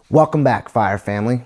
Welcome back, Fire family.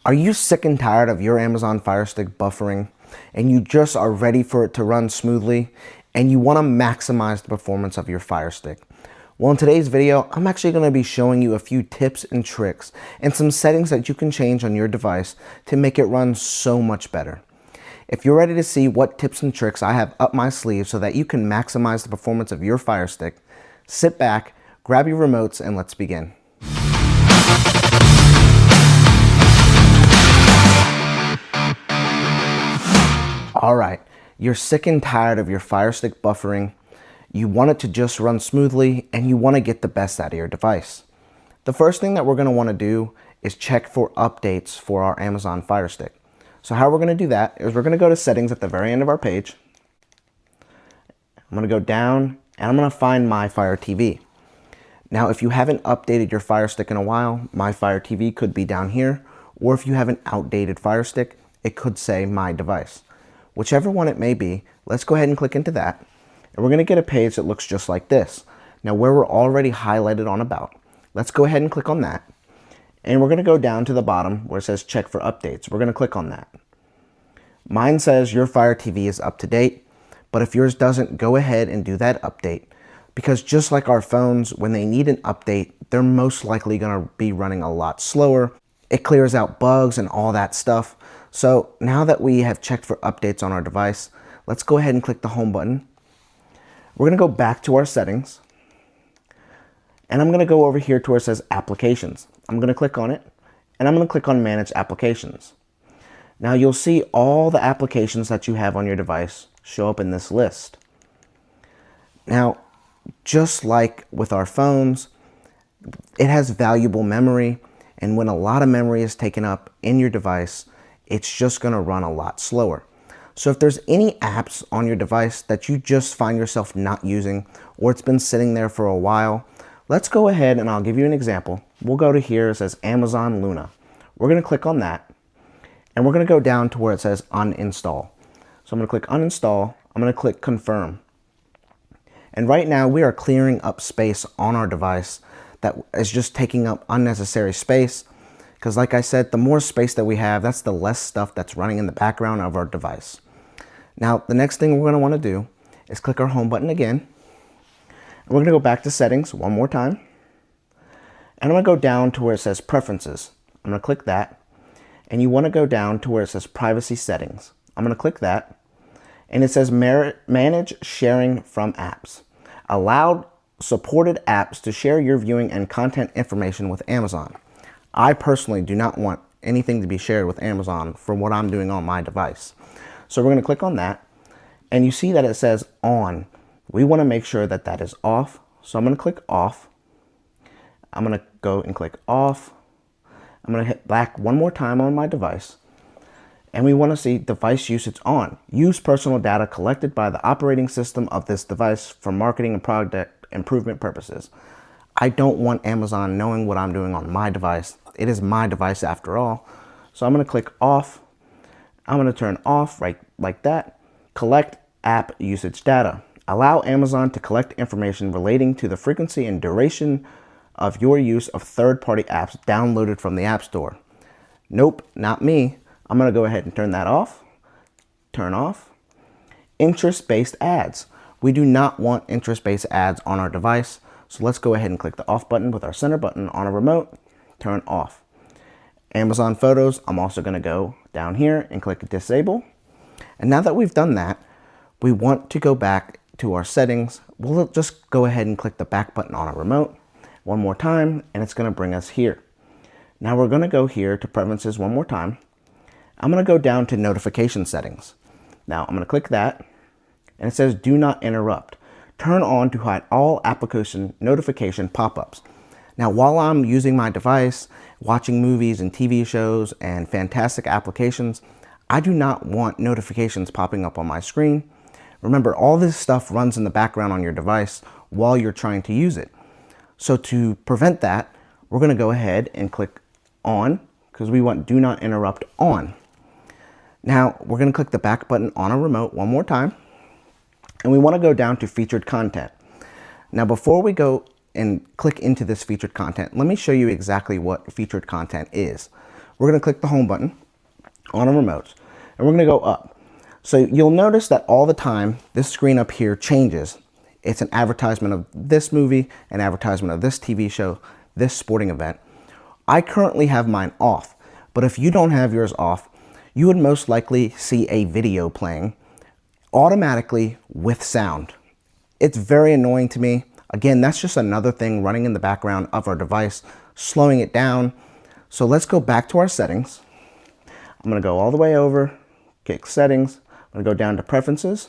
Are you sick and tired of your Amazon Fire Stick buffering and you just are ready for it to run smoothly and you want to maximize the performance of your Fire Stick? Well, in today's video, I'm actually going to be showing you a few tips and tricks and some settings that you can change on your device to make it run so much better. If you're ready to see what tips and tricks I have up my sleeve so that you can maximize the performance of your Fire Stick, sit back, grab your remotes, and let's begin. Alright, you're sick and tired of your Fire Stick buffering, you want it to just run smoothly, and you want to get the best out of your device. The first thing that we're going to want to do is check for updates for our Amazon Fire Stick. So how we're going to do that is we're going to go to settings at the very end of our page. I'm going to go down and I'm going to find My Fire TV. Now if you haven't updated your Fire Stick in a while, My Fire TV could be down here, or if you have an outdated Fire Stick, it could say My Device. Whichever one it may be, let's go ahead and click into that. And we're going to get a page that looks just like this. Now where we're already highlighted on About, let's go ahead and click on that. And we're going to go down to the bottom where it says check for updates. We're going to click on that. Mine says your Fire TV is up to date, but if yours doesn't, go ahead and do that update. Because just like our phones, when they need an update, they're most likely going to be running a lot slower. It clears out bugs and all that stuff. So now that we have checked for updates on our device, let's go ahead and click the home button. We're going to go back to our settings. And I'm going to go over here to where it says applications. I'm going to click on it and I'm going to click on manage applications. Now you'll see all the applications that you have on your device show up in this list. Now, just like with our phones, it has valuable memory, and when a lot of memory is taken up in your device, it's just going to run a lot slower. So if there's any apps on your device that you just find yourself not using, or it's been sitting there for a while, let's go ahead and I'll give you an example. We'll go to here, it says Amazon Luna. We're going to click on that, and we're going to go down to where it says uninstall. So I'm going to click uninstall, I'm going to click confirm. And right now we are clearing up space on our device that is just taking up unnecessary space. Because like I said, the more space that we have, that's the less stuff that's running in the background of our device. Now, the next thing we're going to want to do is click our home button again. And we're going to go back to settings one more time. And I'm going to go down to where it says preferences. I'm going to click that. And you want to go down to where it says privacy settings. I'm going to click that. And it says manage sharing from apps. Allow supported apps to share your viewing and content information with Amazon. I personally do not want anything to be shared with Amazon from what I'm doing on my device. So we're going to click on that, and you see that it says on. We want to make sure that that is off. So I'm going to click off. I'm going to go and click off. I'm going to hit back one more time on my device. And we want to see device usage on. Use personal data collected by the operating system of this device for marketing and product improvement purposes. I don't want Amazon knowing what I'm doing on my device. It is my device after all. So I'm going to click off. I'm going to turn off right like that. Collect app usage data. Allow Amazon to collect information relating to the frequency and duration of your use of third-party apps downloaded from the App Store. Nope, not me. I'm going to go ahead and turn that off. Turn off. Interest-based ads. We do not want interest-based ads on our device. So let's go ahead and click the off button with our center button on a remote. Turn off. Amazon Photos, I'm also going to go down here and click disable. And now that we've done that, we want to go back to our settings. We'll just go ahead and click the back button on our remote one more time, and it's going to bring us here. Now we're going to go here to preferences one more time. I'm going to go down to notification settings. Now I'm going to click that, and it says do not interrupt. Turn on to hide all application notification pop-ups. Now, while I'm using my device, watching movies and TV shows and fantastic applications, I do not want notifications popping up on my screen. Remember, all this stuff runs in the background on your device while you're trying to use it. So to prevent that, we're going to go ahead and click on, because we want do not interrupt on. Now, we're going to click the back button on a remote one more time. And we want to go down to featured content. Now, before we go and click into this featured content, let me show you exactly what featured content is. We're going to click the home button on our remotes, and we're going to go up. So you'll notice that all the time, this screen up here changes. It's an advertisement of this movie, an advertisement of this TV show, this sporting event. I currently have mine off, but if you don't have yours off, you would most likely see a video playing automatically with sound. It's very annoying to me. Again, that's just another thing running in the background of our device, slowing it down. So let's go back to our settings. I'm going to go all the way over, click settings. I'm going to go down to preferences,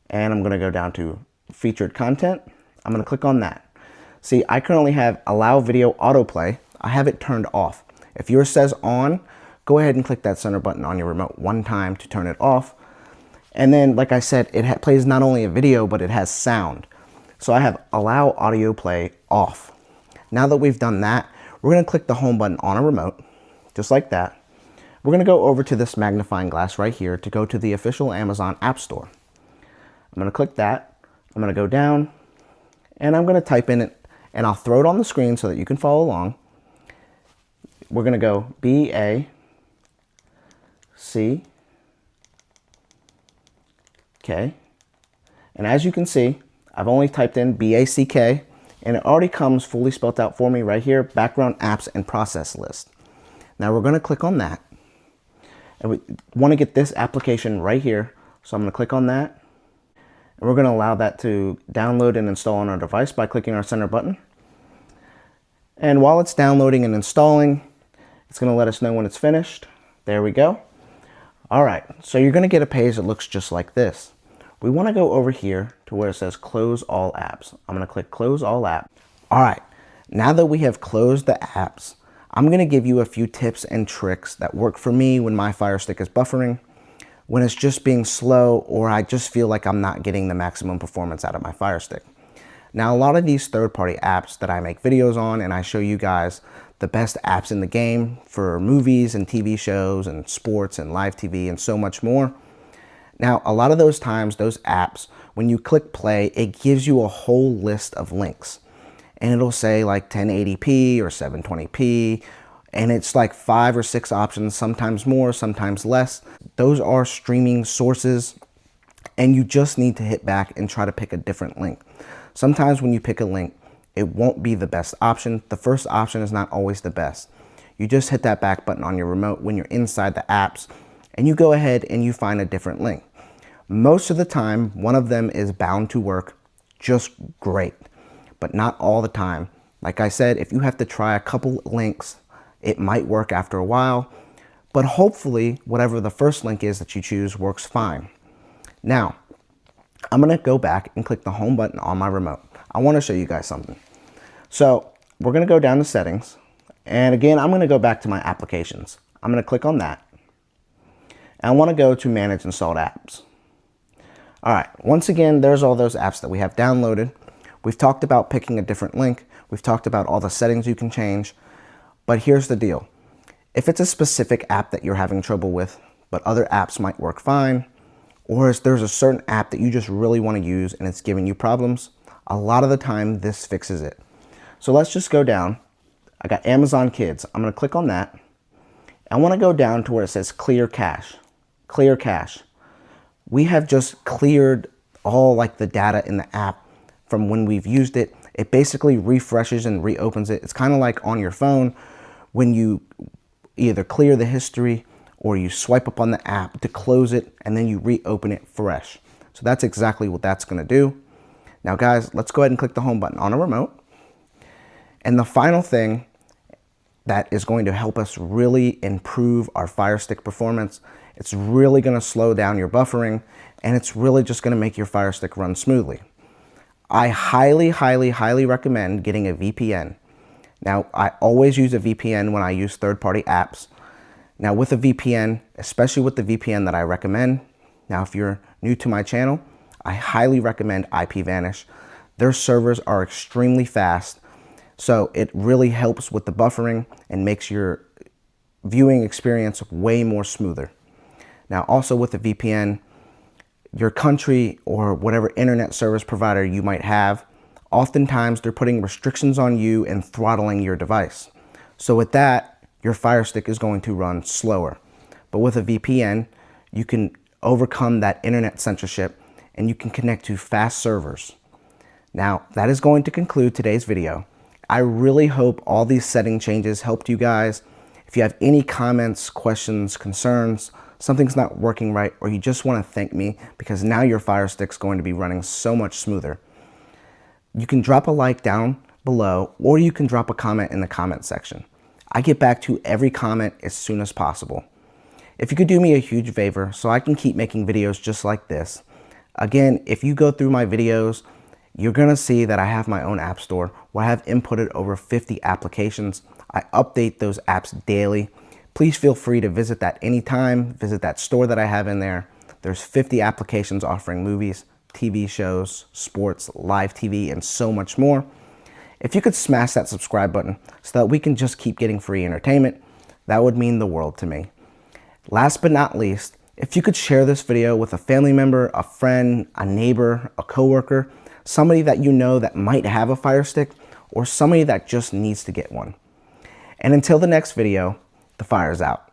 and I'm going to go down to featured content. I'm going to click on that. See, I currently have allow video autoplay. I have it turned off. If yours says on, go ahead and click that center button on your remote one time to turn it off. And then, like I said, it plays not only a video, but it has sound. So I have allow audio play off. Now that we've done that, we're going to click the home button on a remote, just like that. We're going to go over to this magnifying glass right here to go to the official Amazon App Store. I'm going to click that. I'm going to go down, and I'm going to type in it, and I'll throw it on the screen so that you can follow along. We're going to go BACK. And as you can see, I've only typed in BACK, and it already comes fully spelled out for me right here, background apps and process list. Now we're going to click on that. And we want to get this application right here. So I'm going to click on that. And we're going to allow that to download and install on our device by clicking our center button. And while it's downloading and installing, it's going to let us know when it's finished. There we go. All right, so you're going to get a page that looks just like this. We want to go over here to where it says close all apps. I'm going to click close all apps. All right, now that we have closed the apps, I'm going to give you a few tips and tricks that work for me when my Fire Stick is buffering, when it's just being slow, or I just feel like I'm not getting the maximum performance out of my Fire Stick. Now, a lot of these third-party apps that I make videos on, and I show you guys the best apps in the game for movies and TV shows and sports and live TV and so much more. Now, a lot of those times, those apps, when you click play, it gives you a whole list of links. And it'll say like 1080p or 720p, and it's like 5 or 6 options, sometimes more, sometimes less. Those are streaming sources, and you just need to hit back and try to pick a different link. Sometimes when you pick a link, it won't be the best option. The first option is not always the best. You just hit that back button on your remote when you're inside the apps, and you go ahead and you find a different link. Most of the time, one of them is bound to work just great, but not all the time. Like I said, if you have to try a couple links, it might work after a while, but hopefully whatever the first link is that you choose works fine. Now, I'm going to go back and click the home button on my remote. I want to show you guys something. So we're going to go down to settings, and again, I'm going to go back to my applications. I'm going to click on that, and I want to go to manage installed apps. All right, once again, there's all those apps that we have downloaded. We've talked about picking a different link. We've talked about all the settings you can change, but here's the deal. If it's a specific app that you're having trouble with, but other apps might work fine, or if there's a certain app that you just really want to use and it's giving you problems, a lot of the time this fixes it. So let's just go down. I got Amazon Kids. I'm going to click on that. I want to go down to where it says clear cache. Clear cache. We have just cleared all like the data in the app from when we've used it. It basically refreshes and reopens it. It's kind of like on your phone when you either clear the history or you swipe up on the app to close it and then you reopen it fresh. So that's exactly what that's going to do. Now guys, let's go ahead and click the home button on a remote. And the final thing that is going to help us really improve our Fire Stick performance, it's really going to slow down your buffering, and it's really just going to make your Fire Stick run smoothly. I highly, highly, highly recommend getting a VPN. Now, I always use a VPN when I use third-party apps. Now, with a VPN, especially with the VPN that I recommend, now if you're new to my channel, I highly recommend IPVanish. Their servers are extremely fast, so it really helps with the buffering and makes your viewing experience way more smoother. Now, also with the VPN, your country or whatever internet service provider you might have, Oftentimes, they're putting restrictions on you and throttling your device. So with that, your Fire Stick is going to run slower. But with a VPN, you can overcome that internet censorship and you can connect to fast servers. Now, that is going to conclude today's video. I really hope all these setting changes helped you guys. If you have any comments, questions, concerns, something's not working right, or you just want to thank me because now your Fire Stick's going to be running so much smoother, you can drop a like down below, or you can drop a comment in the comment section. I get back to every comment as soon as possible. If you could do me a huge favor so I can keep making videos just like this. Again, if you go through my videos, you're gonna see that I have my own app store where I have inputted over 50 applications. I update those apps daily. Please feel free to visit that anytime, visit that store that I have in there. There's 50 applications offering movies, TV shows, sports, live TV, and so much more. If you could smash that subscribe button so that we can just keep getting free entertainment, that would mean the world to me. Last but not least, if you could share this video with a family member, a friend, a neighbor, a coworker, somebody that you know that might have a Fire Stick, or somebody that just needs to get one. And until the next video, the fire's out.